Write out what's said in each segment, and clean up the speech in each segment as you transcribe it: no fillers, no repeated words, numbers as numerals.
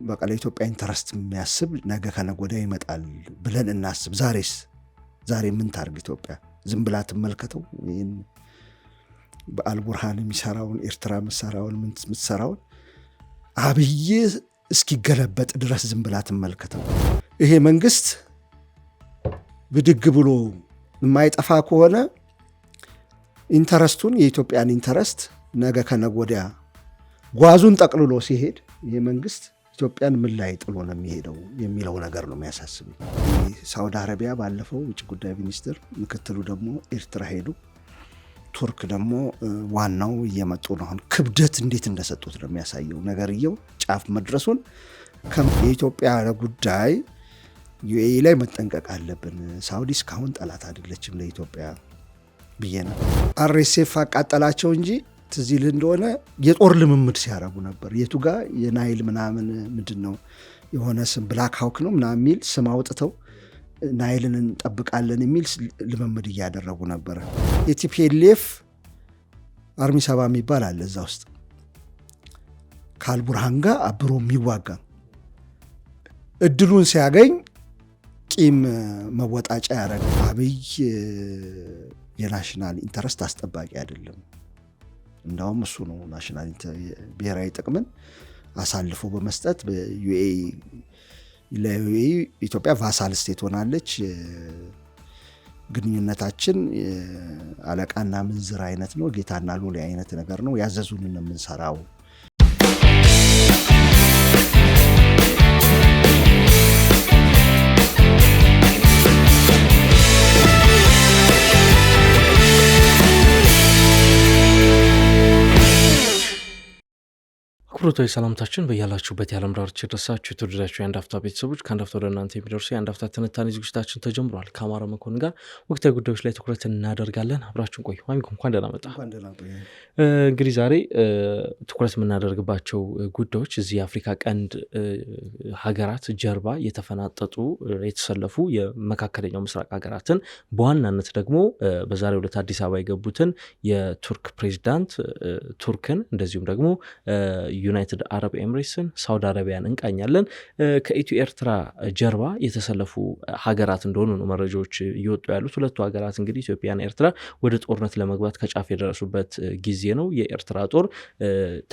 በቃ ለኢትዮጵያ ኢንተረስት የሚያስብ ነገ ከነገ ወዲያ ይመጣል ብለን እናስብ። ዛሬ ምን ታርግ ኢትዮጵያ? ዝም ብላ ትመልከተው ይሄን በአልቡርሃን የሚሰራውን ኤርትራ የምትሰራውን አብይ እስኪገለበጥ ድረስ ዝም ብላ ትመልከተው። ይሄ መንግስት ብድግ ብሎ የማይጠፋ ከሆነ ኢንተረስቱን የኢትዮጵያን ኢንተረስት ነገ ከነገ ወዲያ ጓዙን ጠቅልሎ ሲሄድ ይሄ መንግስት ኢትዮጵያን ምን ላይ ጥሎ ነው የሚሄደው የሚለው ነገር ነው የሚያሳስበው። ሳውዲ አረቢያ ባለፈው ውጭ ጉዳይ ሚኒስትር ምክትሉ ደግሞ ኤርትራ ሄዱ። ቱርክ ደግሞ ዋናው እየመጡ ነው። አሁን ክብደት እንዴት እንደሰጡት ነው የሚያሳየው። ነገርየው ጫፍ መድረሱን የኢትዮጵያ ጉዳይ ዩኤኢ ላይ መጠንቀቅ አለብን። ሳውዲ እስካሁን ጠላት አይደለችም ለኢትዮጵያ ብየና አርኤስኤፍ አቃጠላቸው እንጂ ትዝ ይልህ እንደሆነ የጦር ልምምድ ሲያረጉ ነበር። የቱጋ የናይል ምናምን ምንድነው የሆነ ስም ብላክ ሃውክ ነው ምናምን የሚል ስም አውጥተው ናይልን እንጠብቃለን የሚል ልምምድ እያደረጉ ነበር። የቲፒኤልኤፍ አርሚ 70 የሚባል አለ እዛ ውስጥ ከአልቡርሃን ጋር አብሮ የሚዋጋ እድሉን ሲያገኝ ቂም መወጣጫ ያደረገ። አብይ የናሽናል ኢንተረስት አስጠባቂ አይደለም። እንዳውም እሱ ነው ናሽናል ብሔራዊ ጥቅምን አሳልፎ በመስጠት በዩኤኢ ለዩኤኢ ኢትዮጵያ ቫሳል ስቴት ሆናለች። ግንኙነታችን አለቃና ምንዝር አይነት ነው፣ ጌታና ሎሌ አይነት ነገር ነው። ያዘዙንን የምንሰራው። አክብሮታዊ ሰላምታችን በያላችሁበት የዓለም ዳርቻ ድረሳችሁ የተወደዳችሁ የአንድ አፍታ ቤተሰቦች ከአንድ አፍታ ወደ እናንተ የሚደርሱ የአንድ አፍታ ትንታኔ ዝግጅታችን ተጀምሯል። ከአማረ መኮንን ጋር ወቅታዊ ጉዳዮች ላይ ትኩረት እናደርጋለን። አብራችሁን ቆዩ። ማሚኮ እንኳን ደህና መጣ። እንግዲህ ዛሬ ትኩረት የምናደርግባቸው ጉዳዮች እዚህ የአፍሪካ ቀንድ ሀገራት ጀርባ የተፈናጠጡ የተሰለፉ የመካከለኛው ምስራቅ ሀገራትን በዋናነት ደግሞ በዛሬው ዕለት አዲስ አበባ የገቡትን የቱርክ ፕሬዚዳንት ቱርክን እንደዚሁም ደግሞ ዩናይትድ አረብ ኤምሬትስን ሳውዲ አረቢያን እንቃኛለን። ከኢትዮ ኤርትራ ጀርባ የተሰለፉ ሀገራት እንደሆኑ ነው መረጃዎች እየወጡ ያሉት። ሁለቱ ሀገራት እንግዲህ ኢትዮጵያና ኤርትራ ወደ ጦርነት ለመግባት ከጫፍ የደረሱበት ጊዜ ነው። የኤርትራ ጦር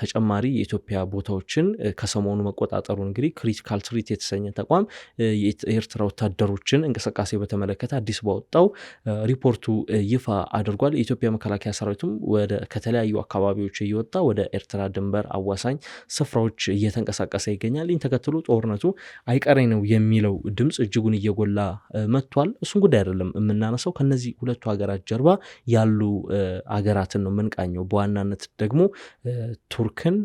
ተጨማሪ የኢትዮጵያ ቦታዎችን ከሰሞኑ መቆጣጠሩን እንግዲህ ክሪቲካል ትሪት የተሰኘ ተቋም የኤርትራ ወታደሮችን እንቅስቃሴ በተመለከተ አዲስ ባወጣው ሪፖርቱ ይፋ አድርጓል። የኢትዮጵያ መከላከያ ሰራዊቱም ከተለያዩ አካባቢዎች እየወጣ ወደ ኤርትራ ድንበር አዋሳኝ ስፍራዎች እየተንቀሳቀሰ ይገኛል። ይህን ተከትሎ ጦርነቱ አይቀሬ ነው የሚለው ድምፅ እጅጉን እየጎላ መጥቷል። እሱን ጉዳይ አይደለም የምናነሳው። ከነዚህ ሁለቱ ሀገራት ጀርባ ያሉ ሀገራትን ነው የምንቃኘው። በዋናነት ደግሞ ቱርክን፣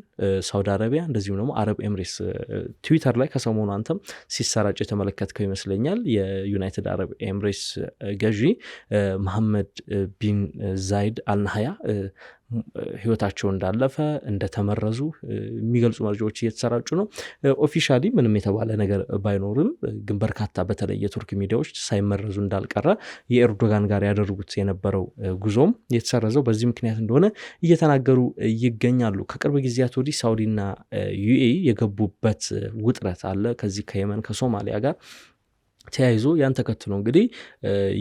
ሳውዲ አረቢያ እንደዚሁም ደግሞ አረብ ኤምሬትስ። ትዊተር ላይ ከሰሞኑ አንተም ሲሰራጭ የተመለከትከው ይመስለኛል። የዩናይትድ አረብ ኤምሬትስ ገዢ መሐመድ ቢን ዛይድ አልናህያ ህይወታቸው እንዳለፈ እንደተመረዙ የሚገልጹ መረጃዎች እየተሰራጩ ነው። ኦፊሻሊ ምንም የተባለ ነገር ባይኖርም ግን በርካታ በተለይ የቱርክ ሚዲያዎች ሳይመረዙ እንዳልቀረ የኤርዶጋን ጋር ያደረጉት የነበረው ጉዞም የተሰረዘው በዚህ ምክንያት እንደሆነ እየተናገሩ ይገኛሉ። ከቅርብ ጊዜያት ወዲህ ሳውዲና ዩኤኢ የገቡበት ውጥረት አለ ከዚህ ከየመን ከሶማሊያ ጋር ተያይዞ ያን ተከትሎ እንግዲህ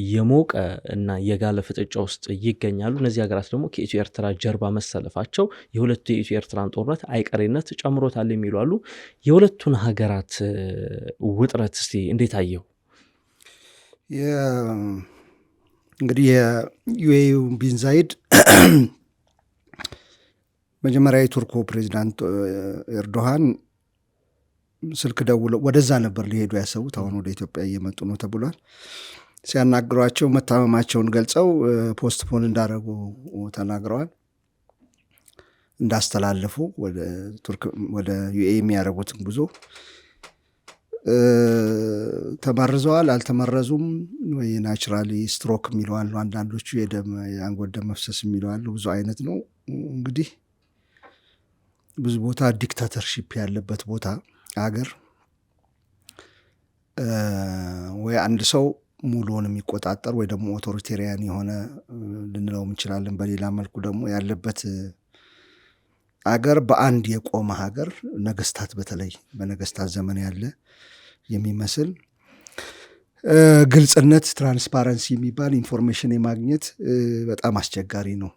የሞቀ እና የጋለ ፍጥጫ ውስጥ ይገኛሉ። እነዚህ ሀገራት ደግሞ ከኢትዮ ኤርትራ ጀርባ መሰለፋቸው የሁለቱ የኢትዮ ኤርትራን ጦርነት አይቀሬነት ጨምሮታል የሚሉ አሉ። የሁለቱን ሀገራት ውጥረት እስቲ እንዴት አየው? እንግዲህ የዩኤኢ ቢን ዛይድ መጀመሪያ የቱርኩ ፕሬዚዳንት ኤርዶሃን ስልክ ደውለው ወደዛ ነበር ሊሄዱ ያሰቡት። አሁን ወደ ኢትዮጵያ እየመጡ ነው ተብሏል። ሲያናግሯቸው መታመማቸውን ገልጸው ፖስትፖን እንዳደረጉ ተናግረዋል። እንዳስተላለፉ ወደ ቱርክ ወደ ዩኤኢ የሚያደርጉትን ጉዞ ተመርዘዋል አልተመረዙም ወይ ናቹራሊ ስትሮክ የሚለዋሉ አንዳንዶቹ የአንጎል ደም መፍሰስ የሚለዋሉ ብዙ አይነት ነው። እንግዲህ ብዙ ቦታ ዲክታተርሺፕ ያለበት ቦታ ሀገር ወይ አንድ ሰው ሙሉውን የሚቆጣጠር ወይ ደግሞ ኦቶሪቴሪያን የሆነ ልንለው እንችላለን። በሌላ መልኩ ደግሞ ያለበት አገር በአንድ የቆመ ሀገር ነገስታት በተለይ በነገስታት ዘመን ያለ የሚመስል ግልጽነት ትራንስፓረንሲ የሚባል ኢንፎርሜሽን የማግኘት በጣም አስቸጋሪ ነው።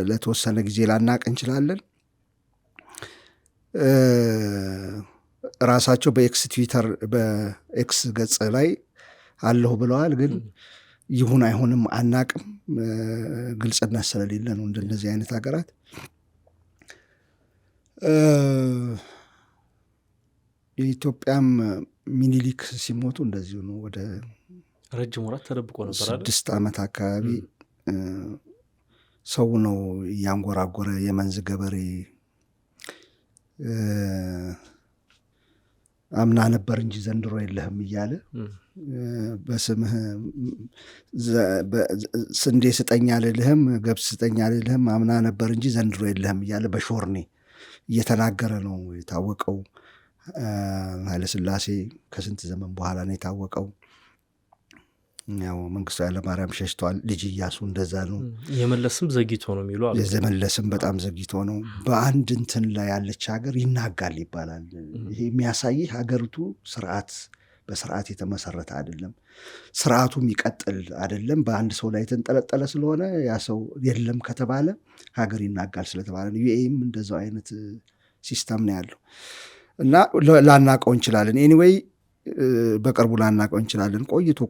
ለተወሰነ ጊዜ ላናቅ እንችላለን። ራሳቸው በኤክስ ገጽ ላይ አለሁ ብለዋል። ግን ይሁን አይሆንም አናቅም። ግልጽነት ስለሌለ ነው እንደነዚህ አይነት ሀገራት የኢትዮጵያም ሚኒሊክ ሲሞቱ እንደዚሁ ነው። ወደ ረጅም ወራት ተደብቆ ነበር 6 ዓመት አካባቢ ሰው ነው እያንጎራጎረ የመንዝ ገበሬ አምና ነበር እንጂ ዘንድሮ የለህም እያለ በስምህ ስንዴ ስጠኝ አልልህም፣ ገብስ ስጠኝ አልልህም፣ አምና ነበር እንጂ ዘንድሮ የለህም እያለ በሾርኔ እየተናገረ ነው የታወቀው። ኃይለሥላሴ ከስንት ዘመን በኋላ ነው የታወቀው። ያው መንግስቱ ኃይለማርያም ሸሽተዋል። ልጅ እያሱ እንደዛ ነው። የመለስም ዘግይቶ ነው የሚሉ አለ። የመለስም በጣም ዘግይቶ ነው። በአንድ እንትን ላይ ያለች ሀገር ይናጋል ይባላል። ይሄ የሚያሳይህ ሀገሪቱ በስርዓት የተመሰረተ አይደለም፣ ስርዓቱ የሚቀጥል አይደለም። በአንድ ሰው ላይ የተንጠለጠለ ስለሆነ ያ ሰው የለም ከተባለ ሀገር ይናጋል ስለተባለ ነው። ዩኤም እንደዛው አይነት ሲስተም ነው ያለው እና ላናቀው እንችላለን። ኤኒዌይ በቅርቡ ላናቀው እንችላለን።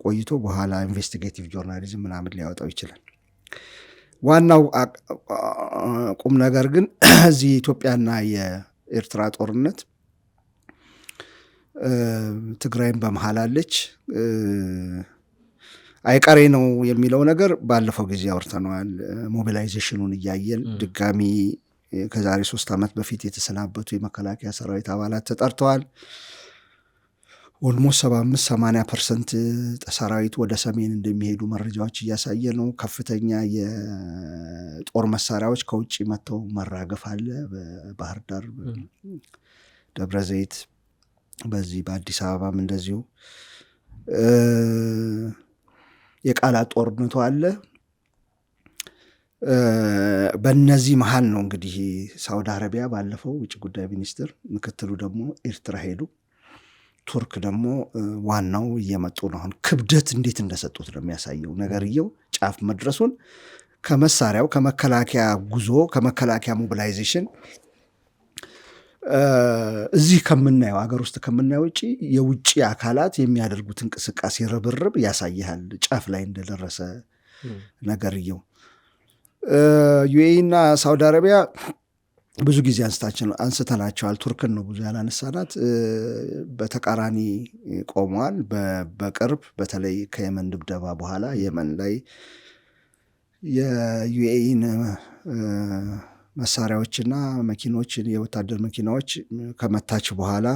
ቆይቶ በኋላ ኢንቨስቲጌቲቭ ጆርናሊዝም ምናምን ሊያወጣው ይችላል። ዋናው ቁም ነገር ግን እዚህ የኢትዮጵያና የኤርትራ ጦርነት ትግራይም በመሃል አለች። አይቀሬ ነው የሚለው ነገር ባለፈው ጊዜ አውርተነዋል። ሞቢላይዜሽኑን እያየን ድጋሚ ከዛሬ 3 ዓመት በፊት የተሰናበቱ የመከላከያ ሰራዊት አባላት ተጠርተዋል። ኦልሞስት 75-80% ሰራዊቱ ወደ ሰሜን እንደሚሄዱ መረጃዎች እያሳየ ነው። ከፍተኛ የጦር መሳሪያዎች ከውጭ መጥተው መራገፍ አለ። በባህር ዳር፣ ደብረ ዘይት፣ በዚህ በአዲስ አበባም እንደዚሁ የቃላት ጦርነቱ አለ። በእነዚህ መሀል ነው እንግዲህ ሳውዲ አረቢያ ባለፈው ውጭ ጉዳይ ሚኒስትር፣ ምክትሉ ደግሞ ኤርትራ ሄዱ። ቱርክ ደግሞ ዋናው እየመጡ ነው። አሁን ክብደት እንዴት እንደሰጡት ነው የሚያሳየው። ነገርየው ጫፍ መድረሱን ከመሳሪያው ከመከላከያ ጉዞ ከመከላከያ ሞቢላይዜሽን እዚህ ከምናየው ሀገር ውስጥ ከምናየው ውጭ የውጭ አካላት የሚያደርጉት እንቅስቃሴ ርብርብ ያሳይሃል ጫፍ ላይ እንደደረሰ ነገርየው። ዩኤኢ እና ሳውዲ አረቢያ ብዙ ጊዜ አንስተናቸዋል። ቱርክን ነው ብዙ ያላነሳናት። በተቃራኒ ቆመዋል። በቅርብ በተለይ ከየመን ድብደባ በኋላ የመን ላይ የዩኤኢን መሳሪያዎችና መኪኖችን የወታደር መኪናዎች ከመታች በኋላ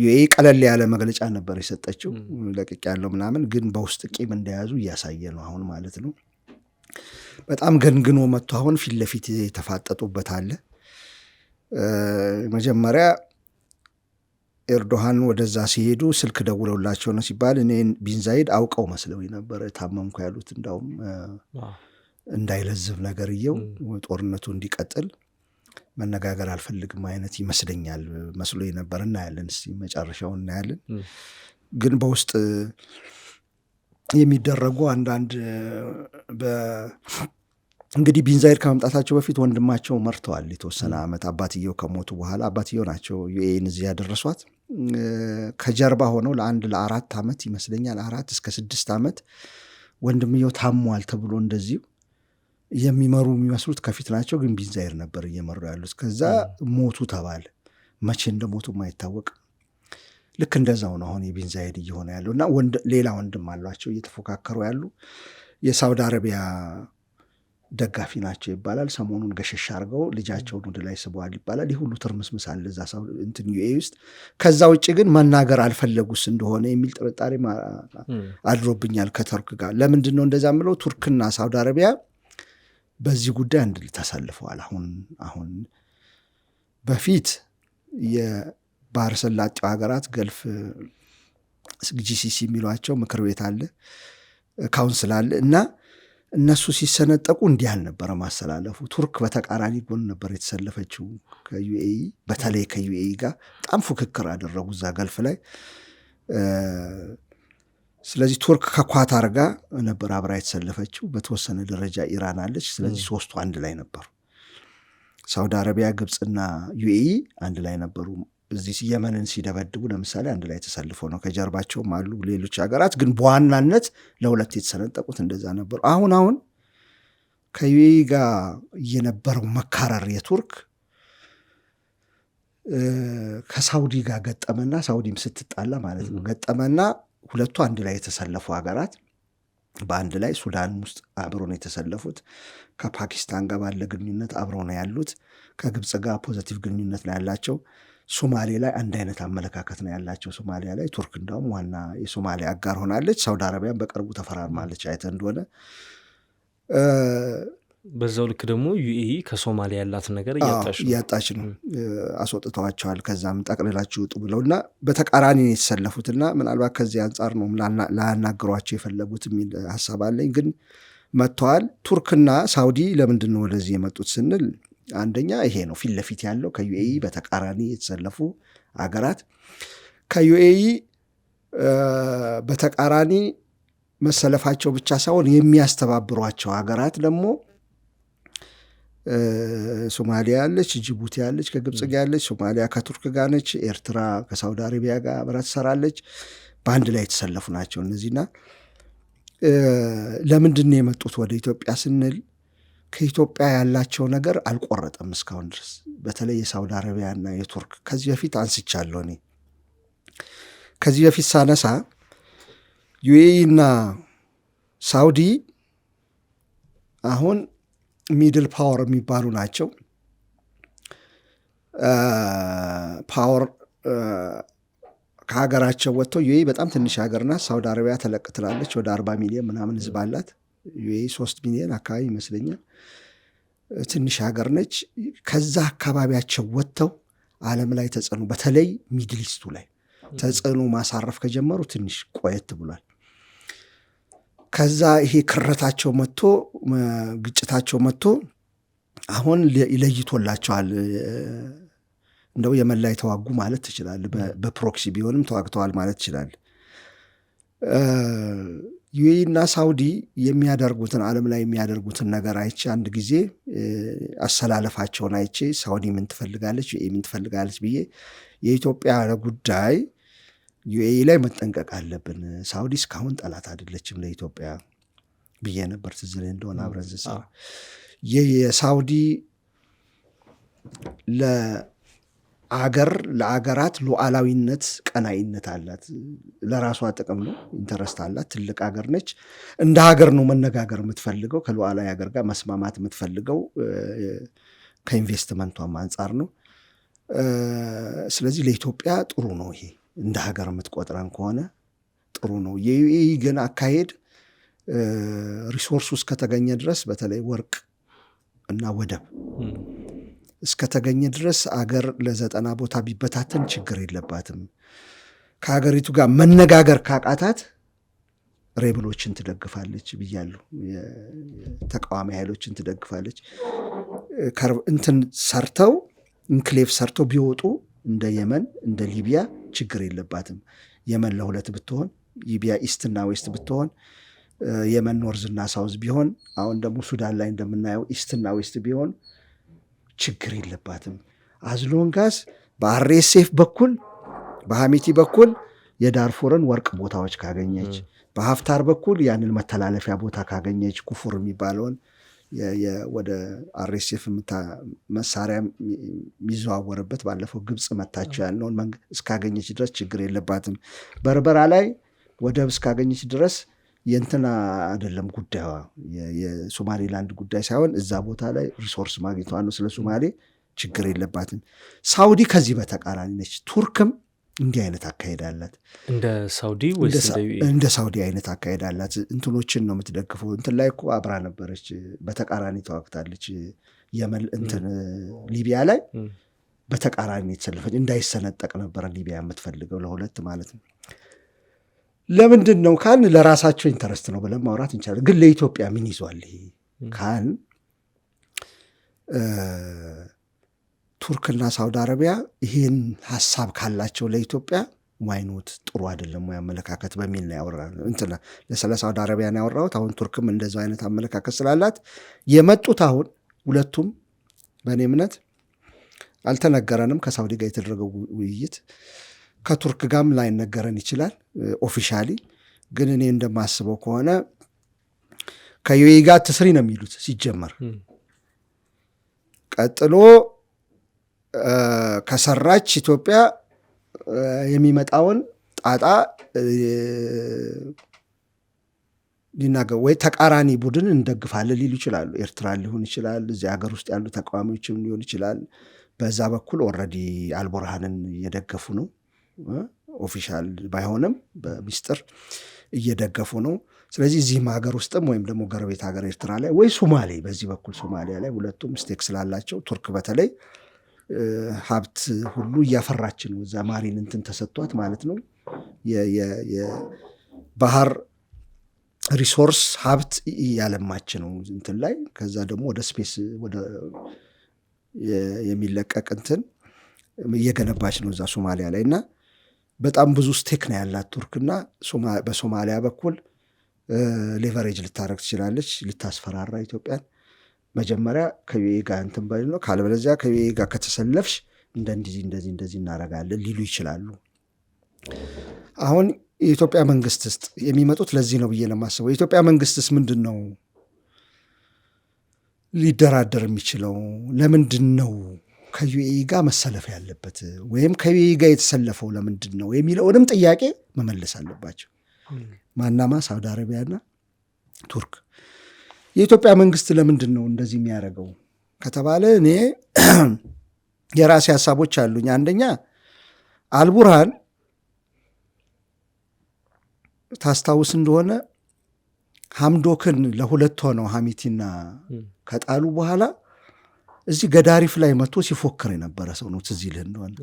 ዩኤኢ ቀለል ያለ መግለጫ ነበር የሰጠችው። ለቅቅ ያለው ምናምን፣ ግን በውስጥ ቂም እንደያዙ እያሳየ ነው አሁን ማለት ነው። በጣም ገንግኖ መጥቶ አሁን ፊት ለፊት የተፋጠጡበት አለ። መጀመሪያ ኤርዶሃን ወደዛ ሲሄዱ ስልክ ደውለውላቸው ነው ሲባል እኔ ቢን ዛይድ አውቀው መስለው ነበር ታመምኩ ያሉት። እንዳውም እንዳይለዝብ ነገርየው ጦርነቱ እንዲቀጥል መነጋገር አልፈልግም አይነት ይመስለኛል መስሎ ነበር። እናያለን፣ እስቲ መጨረሻውን እናያለን። ግን በውስጥ የሚደረጉ አንዳንድ እንግዲህ ቢን ዛይድ ከመምጣታቸው በፊት ወንድማቸው መርተዋል የተወሰነ ዓመት። አባትየው ከሞቱ በኋላ አባትየው ናቸው ዩኤኢን እዚህ ያደረሷት። ከጀርባ ሆነው ለ4 ዓመት ይመስለኛል 4 እስከ 6 ዓመት ወንድምየው ታሟል ተብሎ እንደዚሁ የሚመሩ የሚመስሉት ከፊት ናቸው፣ ግን ቢን ዛይድ ነበር እየመሩ ያሉት። ከዛ ሞቱ ተባለ። መቼ እንደሞቱ ማይታወቅ። ልክ እንደዛው ነው አሁን የቢን ዛይድ እየሆነ ያለው እና ሌላ ወንድም አሏቸው እየተፎካከሩ ያሉ የሳውዲ አረቢያ ደጋፊ ናቸው ይባላል። ሰሞኑን ገሸሽ አድርገው ልጃቸውን ወደ ላይ ስበዋል ይባላል። ይህ ሁሉ ትርምስምስ አለ እዛ እንትን ዩኤኢ ውስጥ። ከዛ ውጭ ግን መናገር አልፈለጉስ እንደሆነ የሚል ጥርጣሬ አድሮብኛል ከቱርክ ጋር። ለምንድን ነው እንደዛ ምለው? ቱርክና ሳውዲ አረቢያ በዚህ ጉዳይ አንድ ተሰልፈዋል። አሁን በፊት የባህረ ሰላጤው ሀገራት ገልፍ ጂሲሲ የሚሏቸው ምክር ቤት አለ፣ ካውንስል አለ እና እነሱ ሲሰነጠቁ እንዲህ አልነበረ ማሰላለፉ። ቱርክ በተቃራኒ ጎን ነበር የተሰለፈችው ከዩኤኢ። በተለይ ከዩኤኢ ጋር በጣም ፉክክር አደረጉ እዛ ገልፍ ላይ። ስለዚህ ቱርክ ከኳታር ጋር ነበር አብራ የተሰለፈችው። በተወሰነ ደረጃ ኢራን አለች። ስለዚህ ሶስቱ አንድ ላይ ነበሩ። ሳውዲ አረቢያ፣ ግብፅና ዩኤኢ አንድ ላይ ነበሩ። እዚህ የመንን ሲደበድቡ ለምሳሌ አንድ ላይ ተሰልፈው ነው። ከጀርባቸውም አሉ ሌሎች ሀገራት፣ ግን በዋናነት ለሁለት የተሰነጠቁት እንደዛ ነበሩ። አሁን ከዩኤኢ ጋር የነበረው መካረር የቱርክ ከሳውዲ ጋር ገጠመና፣ ሳውዲም ስትጣላ ማለት ነው ገጠመና፣ ሁለቱ አንድ ላይ የተሰለፉ ሀገራት በአንድ ላይ ሱዳን ውስጥ አብሮ ነው የተሰለፉት። ከፓኪስታን ጋር ባለ ግንኙነት አብሮ ነው ያሉት። ከግብፅ ጋር ፖዘቲቭ ግንኙነት ነው ያላቸው። ሶማሌ ላይ አንድ አይነት አመለካከት ነው ያላቸው። ሶማሊያ ላይ ቱርክ እንዳውም ዋና የሶማሊያ አጋር ሆናለች። ሳውዲ አረቢያን በቅርቡ ተፈራርማለች። አይተ እንደሆነ በዛው ልክ ደግሞ ዩኤኢ ከሶማሊያ ያላትን ነገር እያጣች ነው። አስወጥተዋቸዋል። ከዛም ጠቅልላችሁ ውጡ ብለውና በተቃራኒ ነው የተሰለፉትና ምናልባት ከዚህ አንጻር ነው ላያናግሯቸው የፈለጉት የሚል ሀሳብ አለኝ። ግን መጥተዋል። ቱርክና ሳውዲ ለምንድን ነው ወደዚህ የመጡት ስንል አንደኛ ይሄ ነው ፊት ለፊት ያለው ከዩኤኢ በተቃራኒ የተሰለፉ አገራት። ከዩኤኢ በተቃራኒ መሰለፋቸው ብቻ ሳይሆን የሚያስተባብሯቸው ሀገራት ደግሞ ሶማሊያ ያለች፣ ጅቡቲ ያለች፣ ከግብፅ ጋር ያለች፣ ሶማሊያ ከቱርክ ጋር ነች፣ ኤርትራ ከሳውዲ አረቢያ ጋር አብራ ትሰራለች። በአንድ ላይ የተሰለፉ ናቸው እነዚህና ለምንድን ነው የመጡት ወደ ኢትዮጵያ ስንል ከኢትዮጵያ ያላቸው ነገር አልቆረጠም እስካሁን ድረስ። በተለይ የሳውዲ አረቢያና የቱርክ ከዚህ በፊት አንስቻለሁ። እኔ ከዚህ በፊት ሳነሳ ዩኤኢ እና ሳውዲ አሁን ሚድል ፓወር የሚባሉ ናቸው። ፓወር ከሀገራቸው ወጥተው ዩኤኢ በጣም ትንሽ ሀገር ናት። ሳውዲ አረቢያ ተለቅ ትላለች። ወደ 40 ሚሊዮን ምናምን ህዝብ አላት። ዩኤኢ 3 ሚሊዮን አካባቢ ይመስለኛል። ትንሽ ሀገር ነች። ከዛ አካባቢያቸው ወጥተው ዓለም ላይ ተጽዕኖ በተለይ ሚድሊስቱ ላይ ተጽዕኖ ማሳረፍ ከጀመሩ ትንሽ ቆየት ብሏል። ከዛ ይሄ ክረታቸው መጥቶ ግጭታቸው መጥቶ አሁን ለይቶላቸዋል። እንደው የመን ላይ ተዋጉ ማለት ትችላል። በፕሮክሲ ቢሆንም ተዋግተዋል ማለት ትችላል። ዩኤኢ እና ሳውዲ የሚያደርጉትን ዓለም ላይ የሚያደርጉትን ነገር አይቼ አንድ ጊዜ አሰላለፋቸውን አይቼ ሳውዲ ምን ትፈልጋለች፣ ዩኤኢ ምን ትፈልጋለች ብዬ የኢትዮጵያ ጉዳይ ዩኤኢ ላይ መጠንቀቅ አለብን፣ ሳውዲ እስካሁን ጠላት አይደለችም ለኢትዮጵያ ብዬ ነበር። ትዝ ይልህ እንደሆነ አብረን ስንሰራ የሳውዲ ለአገራት ሉዓላዊነት ቀናይነት አላት። ለራሷ ጥቅም ነው፣ ኢንተረስት አላት። ትልቅ ሀገር ነች። እንደ ሀገር ነው መነጋገር የምትፈልገው፣ ከሉዓላዊ ሀገር ጋር መስማማት የምትፈልገው ከኢንቨስትመንቷም አንጻር ነው። ስለዚህ ለኢትዮጵያ ጥሩ ነው ይሄ፣ እንደ ሀገር የምትቆጥረን ከሆነ ጥሩ ነው። የዩኤኢ ግን አካሄድ ሪሶርሱ እስከተገኘ ድረስ በተለይ ወርቅ እና ወደብ እስከተገኘ ድረስ አገር ለ90 ቦታ ቢበታተን ችግር የለባትም። ከሀገሪቱ ጋር መነጋገር ካቃታት ሬብሎችን ትደግፋለች ብያለሁ። ተቃዋሚ ኃይሎችን ትደግፋለች። እንትን ሰርተው ኢንክሌቭ ሰርተው ቢወጡ እንደ የመን እንደ ሊቢያ ችግር የለባትም። የመን ለሁለት ብትሆን፣ ሊቢያ ኢስትና ዌስት ብትሆን፣ የመን ኖርዝና ሳውዝ ቢሆን፣ አሁን ደግሞ ሱዳን ላይ እንደምናየው ኢስትና ዌስት ቢሆን ችግር የለባትም። አዝሎንጋስ በአርኤስኤፍ በኩል በሐሚቲ በኩል የዳርፉርን ወርቅ ቦታዎች ካገኘች፣ በሀፍታር በኩል ያንን መተላለፊያ ቦታ ካገኘች፣ ኩፉር የሚባለውን ወደ አርኤስኤፍ መሳሪያ የሚዘዋወርበት ባለፈው ግብፅ መታቸው ያለውን እስካገኘች ድረስ ችግር የለባትም። በርበራ ላይ ወደብ እስካገኘች ድረስ የእንትና አይደለም ጉዳዩ፣ የሶማሌላንድ ጉዳይ ሳይሆን እዛ ቦታ ላይ ሪሶርስ ማግኘቷ ነው። ስለ ሶማሌ ችግር የለባትም። ሳውዲ ከዚህ በተቃራኒ ነች። ቱርክም እንዲህ አይነት አካሄድ አላት። እንደ ሳውዲ አይነት አካሄድ አላት። እንትኖችን ነው የምትደግፈው። እንትን ላይ እኮ አብራ ነበረች፣ በተቃራኒ ተዋግታለች። የመን እንትን ሊቢያ ላይ በተቃራኒ የተሰለፈች፣ እንዳይሰነጠቅ ነበረ ሊቢያ የምትፈልገው ለሁለት ማለት ነው። ለምንድን ነው ካል ለራሳቸው ኢንተረስት ነው ብለን ማውራት እንችላለን። ግን ለኢትዮጵያ ምን ይዟል ይሄ ካል ቱርክና ሳውዲ አረቢያ ይህን ሀሳብ ካላቸው ለኢትዮጵያ ዋይኖት ጥሩ አይደለም ወይ አመለካከት በሚል ነው ያወራነው። እንትና ለስለ ሳውዲ አረቢያ ነው ያወራሁት። አሁን ቱርክም እንደዛው አይነት አመለካከት ስላላት የመጡት አሁን ሁለቱም በእኔ እምነት አልተነገረንም። ከሳውዲ ጋር የተደረገው ውይይት ከቱርክ ጋርም ላይነገረን ይችላል ኦፊሻሊ። ግን እኔ እንደማስበው ከሆነ ከዩኤኢ ጋር ትስሪ ነው የሚሉት ሲጀመር። ቀጥሎ ከሰራች ኢትዮጵያ የሚመጣውን ጣጣ ሊናገር ወይ ተቃራኒ ቡድን እንደግፋለን ሊሉ ይችላሉ። ኤርትራ ሊሆን ይችላል፣ እዚህ ሀገር ውስጥ ያሉ ተቃዋሚዎችም ሊሆን ይችላል። በዛ በኩል ኦልሬዲ አልቡርሃንን እየደገፉ ነው። ኦፊሻል ባይሆንም በሚስጥር እየደገፉ ነው። ስለዚህ እዚህም ሀገር ውስጥም ወይም ደግሞ ጎረቤት ሀገር ኤርትራ ላይ ወይ ሶማሌ፣ በዚህ በኩል ሶማሊያ ላይ ሁለቱም ስቴክ ስላላቸው ቱርክ በተለይ ሀብት ሁሉ እያፈራች ነው። እዛ ማሪን እንትን ተሰጥቷት ማለት ነው የባህር ሪሶርስ ሀብት እያለማች ነው እንትን ላይ። ከዛ ደግሞ ወደ ስፔስ ወደ የሚለቀቅ እንትን እየገነባች ነው እዛ ሶማሊያ ላይ እና በጣም ብዙ ስቴክ ነው ያላት ቱርክና በሶማሊያ በኩል ሌቨሬጅ ልታረግ ትችላለች፣ ልታስፈራራ ኢትዮጵያን። መጀመሪያ ከዩኤኢ ጋር እንትን በል ነው፣ ካልበለዚያ ከዩኤኢ ጋር ከተሰለፍሽ እንደዚህ እናረጋለን ሊሉ ይችላሉ። አሁን የኢትዮጵያ መንግስት ውስጥ የሚመጡት ለዚህ ነው ብዬ ለማስበው። የኢትዮጵያ መንግስትስ ምንድን ነው ሊደራደር የሚችለው? ለምንድን ነው ከዩኤኢ ጋር መሰለፍ ያለበት ወይም ከዩኤኢ ጋር የተሰለፈው ለምንድን ነው የሚለውንም ጥያቄ መመለስ አለባቸው። ማናማ ሳውዲ አረቢያና ቱርክ። የኢትዮጵያ መንግስት ለምንድን ነው እንደዚህ የሚያደርገው ከተባለ እኔ የራሴ ሀሳቦች አሉኝ። አንደኛ አልቡርሃን ታስታውስ እንደሆነ ሐምዶክን ለሁለት ሆነው ሐሚቲና ከጣሉ በኋላ እዚህ ገዳሪፍ ላይ መጥቶ ሲፎክር የነበረ ሰው ነው። ትዝ ይልህ እንደሆነ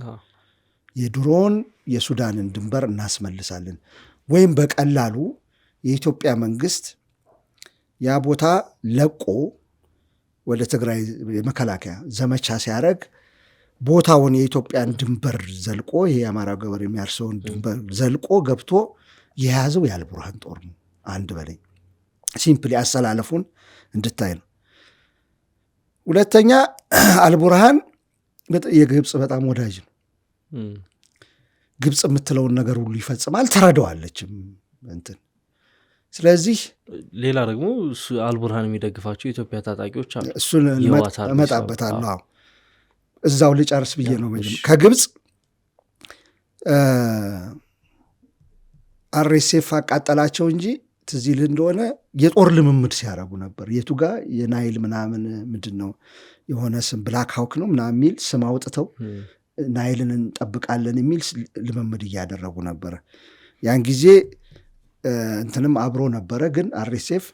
የድሮን የሱዳንን ድንበር እናስመልሳለን ወይም በቀላሉ የኢትዮጵያ መንግስት ያ ቦታ ለቆ ወደ ትግራይ የመከላከያ ዘመቻ ሲያደርግ ቦታውን የኢትዮጵያን ድንበር ዘልቆ ይሄ የአማራ ገበሬ የሚያርሰውን ድንበር ዘልቆ ገብቶ የያዘው የአልቡርሃን ጦር ነው። አንድ በላይ ሲምፕሊ አሰላለፉን እንድታይ ነው። ሁለተኛ አልቡርሃን የግብፅ በጣም ወዳጅ ነው። ግብፅ የምትለውን ነገር ሁሉ ይፈጽማል፣ ትረዳዋለችም እንትን። ስለዚህ ሌላ ደግሞ አልቡርሃን የሚደግፋቸው የኢትዮጵያ ታጣቂዎች አሉ። እሱን እመጣበታለሁ። እዛው ልጨርስ ብዬ ነው። ከግብፅ አርኤስኤፍ አቃጠላቸው እንጂ ትዝ ይልህ እንደሆነ የጦር ልምምድ ሲያደርጉ ነበር። የቱ ጋር የናይል ምናምን ምንድን ነው የሆነ ስም ብላክ ሃውክ ነው ምናምን የሚል ስም አውጥተው ናይልን እንጠብቃለን የሚል ልምምድ እያደረጉ ነበረ። ያን ጊዜ እንትንም አብሮ ነበረ። ግን አርኤስኤፍ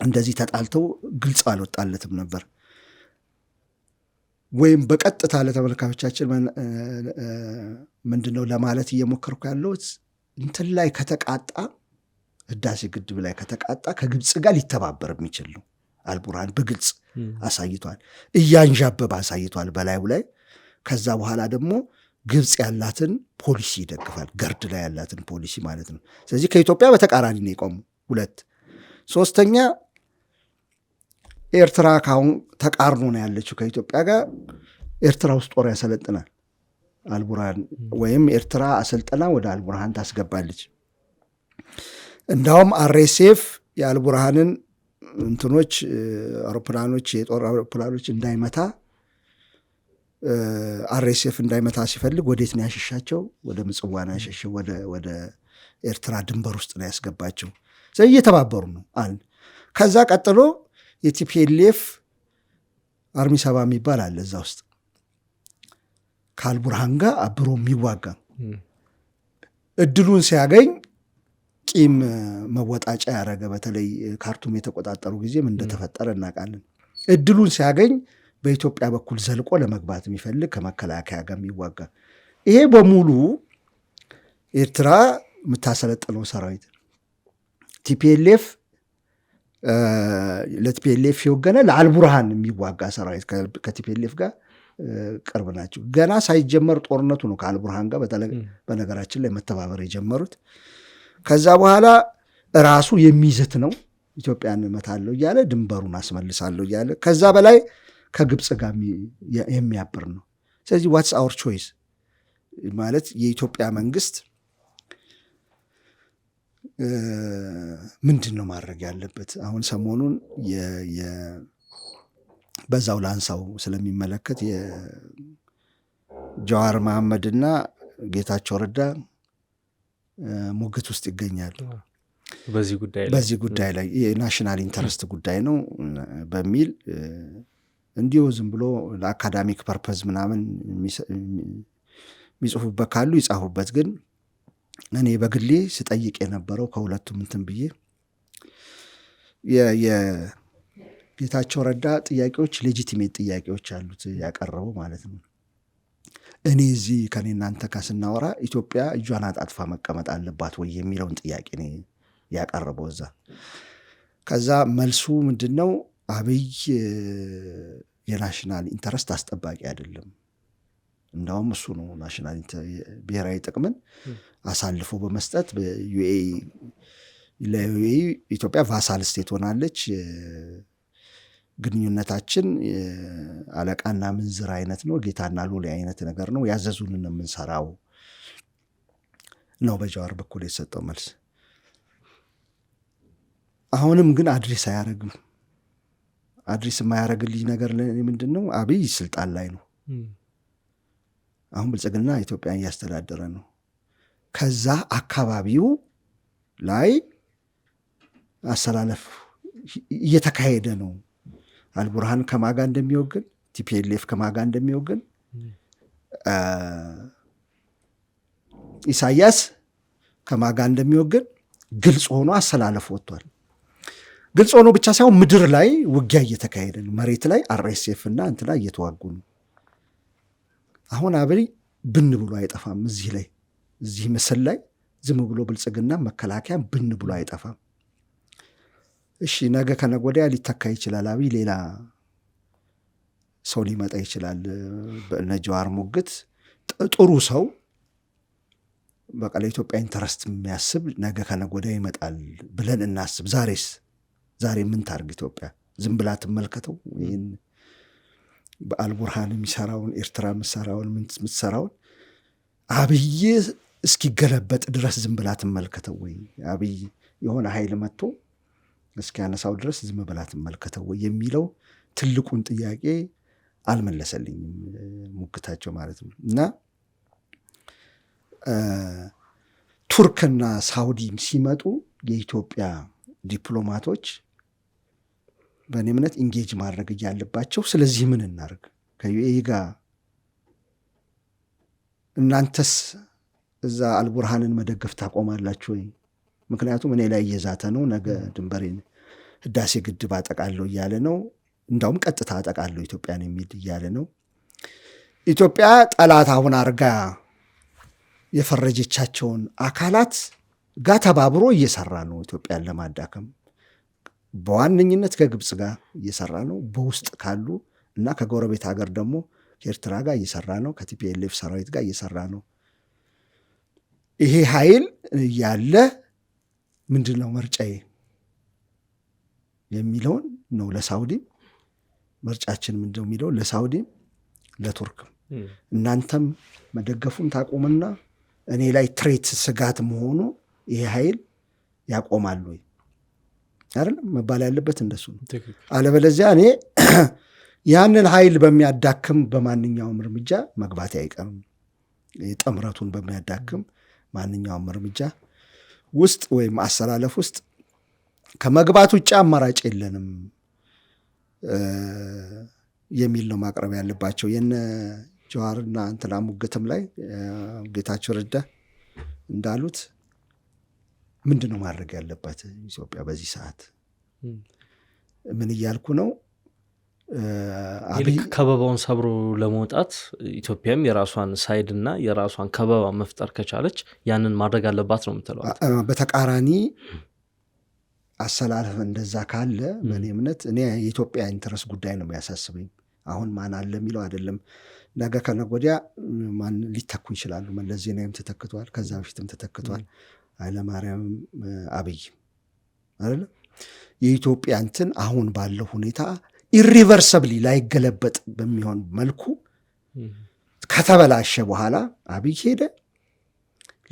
እንደዚህ ተጣልተው ግልጽ አልወጣለትም ነበር። ወይም በቀጥታ ለተመልካቾቻችን ምንድን ነው ለማለት እየሞከርኩ ያለሁት እንትን ላይ ከተቃጣ ህዳሴ ግድብ ላይ ከተቃጣ ከግብፅ ጋር ሊተባበር የሚችል ነው። አልቡርሃን በግልጽ አሳይቷል፣ እያንዣበበ አሳይቷል በላዩ ላይ። ከዛ በኋላ ደግሞ ግብፅ ያላትን ፖሊሲ ይደግፋል፣ ገርድ ላይ ያላትን ፖሊሲ ማለት ነው። ስለዚህ ከኢትዮጵያ በተቃራኒ ነው የቆሙ። ሁለት ሶስተኛ ኤርትራ ካሁን ተቃርኖ ነው ያለችው ከኢትዮጵያ ጋር። ኤርትራ ውስጥ ጦር ያሰለጥናል አልቡርሃን፣ ወይም ኤርትራ አሰልጥና ወደ አልቡርሃን ታስገባለች። እንዳውም አርኤስኤፍ የአልቡርሃንን እንትኖች አውሮፕላኖች፣ የጦር አውሮፕላኖች እንዳይመታ አርኤስኤፍ እንዳይመታ ሲፈልግ ወዴት ነው ያሸሻቸው? ወደ ምጽዋ ነው ያሸሸው። ወደ ኤርትራ ድንበር ውስጥ ነው ያስገባቸው። ስለዚህ እየተባበሩ ነው። አንድ ከዛ ቀጥሎ የቲፒኤልኤፍ አርሚ ሰባ የሚባል አለ እዛ ውስጥ ከአልቡርሃን ጋር አብሮ የሚዋጋ እድሉን ሲያገኝ ቂም መወጣጫ ያደረገ። በተለይ ካርቱም የተቆጣጠሩ ጊዜም እንደተፈጠረ እናውቃለን። እድሉን ሲያገኝ በኢትዮጵያ በኩል ዘልቆ ለመግባት የሚፈልግ ከመከላከያ ጋር የሚዋጋ። ይሄ በሙሉ ኤርትራ የምታሰለጥነው ሰራዊት ቲፒኤልኤፍ ለቲፒኤልኤፍ የወገነ ለአልቡርሃን የሚዋጋ ሰራዊት ከቲፒኤልኤፍ ጋር ቅርብ ናቸው። ገና ሳይጀመር ጦርነቱ ነው ከአልቡርሃን ጋር በነገራችን ላይ መተባበር የጀመሩት። ከዛ በኋላ ራሱ የሚይዘት ነው ኢትዮጵያን እመታለሁ እያለ ድንበሩን አስመልሳለሁ እያለ ከዛ በላይ ከግብፅ ጋር የሚያብር ነው። ስለዚህ ዋትስ አወር ቾይስ ማለት የኢትዮጵያ መንግስት ምንድን ነው ማድረግ ያለበት? አሁን ሰሞኑን በዛው ላንሳው ስለሚመለከት የጀዋር መሐመድና ጌታቸው ረዳ ሙግት ውስጥ ይገኛሉ። በዚህ ጉዳይ ላይ የናሽናል ኢንተረስት ጉዳይ ነው በሚል እንዲሁ ዝም ብሎ ለአካዳሚክ ፐርፐዝ ምናምን የሚጽፉበት ካሉ ይጻፉበት። ግን እኔ በግሌ ስጠይቅ የነበረው ከሁለቱም እንትን ብዬ የጌታቸው ረዳ ጥያቄዎች ሌጂቲሜት ጥያቄዎች አሉት ያቀረቡ ማለት ነው። እኔ እዚህ ከኔ እናንተ ጋር ስናወራ ኢትዮጵያ እጇን አጣጥፋ መቀመጥ አለባት ወይ የሚለውን ጥያቄ ነው ያቀረበው እዛ። ከዛ መልሱ ምንድን ነው? አብይ የናሽናል ኢንተረስት አስጠባቂ አይደለም። እንዳውም እሱ ነው ናሽናል ብሔራዊ ጥቅምን አሳልፎ በመስጠት ለዩኤኢ ኢትዮጵያ ቫሳል ስቴት ሆናለች። ግንኙነታችን አለቃና ምንዝር አይነት ነው፣ ጌታና ሎሌ አይነት ነገር ነው፣ ያዘዙንን የምንሰራው ነው በጀዋር በኩል የተሰጠው መልስ። አሁንም ግን አድሬስ አያደርግም። አድሬስ የማያደርግልኝ ነገር ምንድን ነው? አብይ ስልጣን ላይ ነው። አሁን ብልጽግና ኢትዮጵያን እያስተዳደረ ነው። ከዛ አካባቢው ላይ አሰላለፍ እየተካሄደ ነው። አልቡርሃን ከማጋ እንደሚወግን፣ ቲፒኤልኤፍ ከማጋ እንደሚወግን፣ ኢሳያስ ከማጋ እንደሚወግን ግልጽ ሆኖ አሰላለፍ ወጥቷል። ግልጽ ሆኖ ብቻ ሳይሆን ምድር ላይ ውጊያ እየተካሄደ ነው። መሬት ላይ አርኤስኤፍ እና እንትና እየተዋጉ ነው። አሁን አብይ ብን ብሎ አይጠፋም። እዚህ ምስል ላይ ዝም ብሎ ብልጽግና መከላከያ ብን ብሎ አይጠፋም። እሺ ነገ ከነገ ወዲያ ሊተካ ይችላል። አብይ ሌላ ሰው ሊመጣ ይችላል። በእነ ጀዋር ሙግት ጥሩ ሰው በቃ ለኢትዮጵያ ኢንተረስት የሚያስብ ነገ ከነገ ወዲያ ይመጣል ብለን እናስብ። ዛሬ ምን ታርግ ኢትዮጵያ? ዝም ብላ ትመልከተው? ይህን በአልቡርሃን የሚሰራውን ኤርትራ የምትሰራውን አብይ እስኪገለበጥ ድረስ ዝም ብላ ትመልከተው ወይ? አብይ የሆነ ኃይል መጥቶ እስኪያነሳው ድረስ ዝም ብላ ትመልከተው ወይ የሚለው ትልቁን ጥያቄ አልመለሰልኝም ሙግታቸው ማለት ነው። እና ቱርክና ሳውዲም ሲመጡ የኢትዮጵያ ዲፕሎማቶች በእኔ እምነት ኢንጌጅ ማድረግ እያለባቸው። ስለዚህ ምን እናርግ? ከዩኤኢ ጋር እናንተስ እዛ አልቡርሃንን መደገፍ ታቆማላችሁ ወይ? ምክንያቱም እኔ ላይ እየዛተ ነው፣ ነገ ድንበሬን ህዳሴ ግድብ አጠቃለሁ እያለ ነው። እንዳውም ቀጥታ አጠቃለሁ ኢትዮጵያን የሚል እያለ ነው። ኢትዮጵያ ጠላት አሁን አርጋ የፈረጀቻቸውን አካላት ጋር ተባብሮ እየሰራ ነው ኢትዮጵያን ለማዳከም። በዋነኝነት ከግብፅ ጋር እየሰራ ነው፣ በውስጥ ካሉ እና ከጎረቤት ሀገር ደግሞ ከኤርትራ ጋር እየሰራ ነው፣ ከቲፒኤልኤፍ ሰራዊት ጋር እየሰራ ነው። ይሄ ኃይል ያለ ምንድን ነው ምርጫዬ የሚለውን ነው ለሳውዲም ምርጫችን ምንድን ነው የሚለውን ለሳውዲም ለቱርክም እናንተም መደገፉን ታቆምና እኔ ላይ ትሬት ስጋት መሆኑ ይሄ ኃይል ያቆማሉ ወይ አይደለም መባል ያለበት እንደሱ ነው። አለበለዚያ እኔ ያንን ኃይል በሚያዳክም በማንኛውም እርምጃ መግባት አይቀርም። ጥምረቱን በሚያዳክም ማንኛውም እርምጃ ውስጥ ወይም አሰላለፍ ውስጥ ከመግባት ውጭ አማራጭ የለንም የሚል ነው ማቅረብ ያለባቸው። የነ ጀዋርና እንትና ሙግትም ላይ ጌታቸው ረዳ እንዳሉት ምንድን ነው ማድረግ ያለባት ኢትዮጵያ በዚህ ሰዓት? ምን እያልኩ ነው? ይልቅ ከበባውን ሰብሮ ለመውጣት ኢትዮጵያም የራሷን ሳይድ እና የራሷን ከበባ መፍጠር ከቻለች ያንን ማድረግ አለባት ነው የምትለው። በተቃራኒ አሰላለፍ እንደዛ ካለ በእኔ እምነት እኔ የኢትዮጵያ ኢንተረስት ጉዳይ ነው የሚያሳስበኝ። አሁን ማን አለ የሚለው አይደለም። ነገ ከነገ ወዲያ ማን ሊተኩ ይችላሉ። መለስ ዜናዊም ተተክቷል፣ ከዛ በፊትም ተተክቷል፣ ኃይለማርያምም አብይ አይደለም። የኢትዮጵያ እንትን አሁን ባለው ሁኔታ ኢሪቨርሰብሊ ላይገለበጥ በሚሆን መልኩ ከተበላሸ በኋላ አብይ ሄደ፣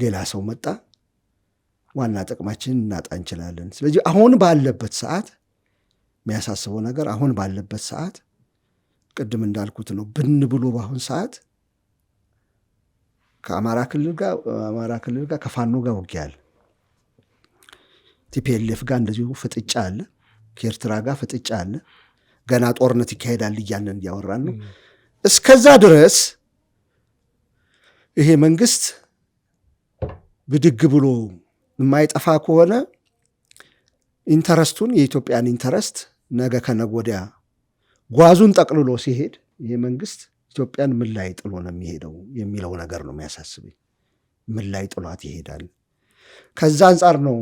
ሌላ ሰው መጣ፣ ዋና ጥቅማችንን እናጣ እንችላለን። ስለዚህ አሁን ባለበት ሰዓት የሚያሳስበው ነገር አሁን ባለበት ሰዓት ቅድም እንዳልኩት ነው። ብን ብሎ በአሁን ሰዓት ከአማራ ክልል ጋር ከፋኖ ጋር ውጊያ አለ። ቲፒኤልኤፍ ጋር እንደዚሁ ፍጥጫ አለ። ከኤርትራ ጋር ፍጥጫ አለ። ገና ጦርነት ይካሄዳል እያልን እያወራን ነው። እስከዛ ድረስ ይሄ መንግስት ብድግ ብሎ የማይጠፋ ከሆነ ኢንተረስቱን የኢትዮጵያን ኢንተረስት ነገ ከነገ ወዲያ ጓዙን ጠቅልሎ ሲሄድ ይሄ መንግስት ኢትዮጵያን ምን ላይ ጥሎ ነው የሚሄደው የሚለው ነገር ነው የሚያሳስበኝ። ምን ላይ ጥሏት ይሄዳል? ከዛ አንጻር ነው